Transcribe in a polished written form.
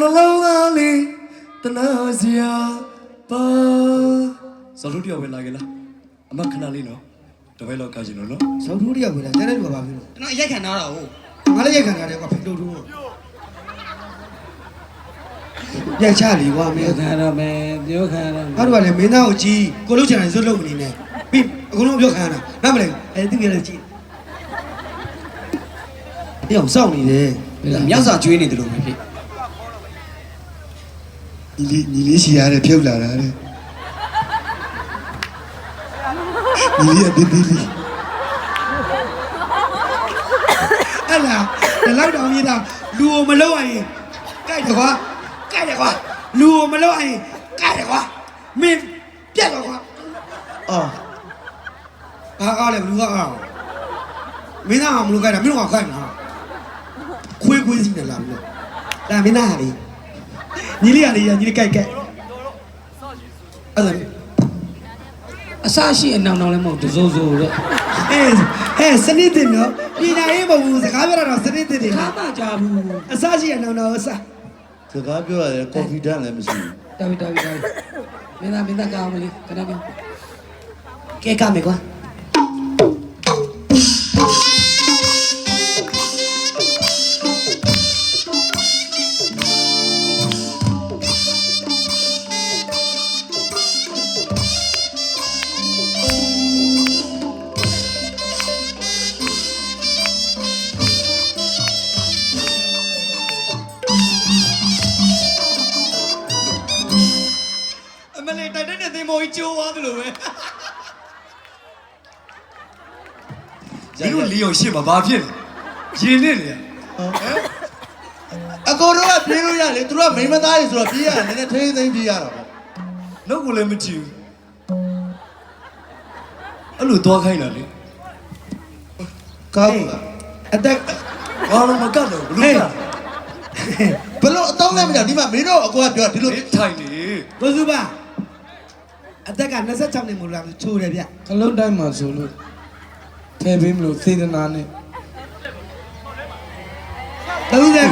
လုံးလေးတနာစရာပါဇော်တို့တယောက်ပဲလာခဲ့လားအမခဏလေးနော်တပည့်လောက်ကကြည့်လို့နော် ဇော်ထိုးတယောက်ပဲလားကျန်တဲ့လူကဘာဖြစ်လို့ ကျွန်တော်ရိုက်ခံထားတာဟုတ် ငါလည်းရိုက်ခံထားတယ်ကွာဖိတိုးထိုးရိုက်ချလီကွာမင်း ခံရမယ်ပြောခံရမယ် ငါတို့ကလည်းမင်းသားကိုကြီးကိုလုံးချင်တယ်ဇွတ်လုံးမနေနဲ့ပြီးအကုန်လုံးပြောခံရတာနားမလဲသူပြလည်းကြည့်အေးအောင်စောင့်နေတယ် မြောက်စာကျွေးနေတယ်လို့ပဲဖြစ် ညီလေးရှိရတယ်ဖြုတ်လာတာတဲ့ညီလေးအတင်းတင်းလေးအဲ့လားဒီလောက်တောင်ကြီးတာလူကိုမလောက်ရင်ကြိုက်တယ်ကွာကြိုက်တယ်ကွာလူကိုမလောက်ရင်ကြိုက်တယ်ကွာမင်းပြက်တော့ကွာအော်ဘာကောက်လဲဘလူးကောက်အောင်မင်းသားကမလို့ကြိုက်တာမင်းတို့ကကြိုက်မှာခွေးစီနေလာပြီလာမင်းသားဟာလေညီလေးကလေညီလေးကြိုက်အဲ့ဒါအစရှိအနောင်နောင်လည်းမဟုတ်တစိုးစိုးတဲ့ စနစ်တင်နော်ပညာရေးမဟုတ်ဘူးစကားပြောတာတော့စနစ်တင်တယ် ခါမှကြာဘူး အစရှိရနောင်တော့အစ စကားပြောရတယ် confident လည်းမရှိဘူး တာပြီမင်းသားကောင်းမလေးခဏပြောကဲကမယ်ကွာအမလေးတိုက်တဲ့သင်္ဘောကြီးကျိုးသွားသလိုပဲ မင်းတို့လီယိုရှေ့မှာဘာဖြစ်လဲရင်နဲ့လေ အကိုတို့ကပြေးလို့ရလေသူတို့ကမိန်းမသားတွေဆိုတော့ပြေးရတယ်နည်းနည်းထိန်းသိမ်းပြေးရတာပေါ့ နှုတ်ကိုလည်းမကြည့်ဘူးအဲ့လိုသွားခိုင်းတာလေ ကောင်းလား အသက် ဘာလို့မကတ်တော့ဘလို့က ဘလို့အတော့လည်းမရဒီမှာမင်းတို့အကိုကပြောဒီလို ထိုင်နေ ဘုစုပါအသက်က26နှစ်မို့လားချိုးတယ်ဗျ ခလုံးတိုင်းမှာဆိုလို့ထဲပေးမလို့စေတနာနဲ့ 30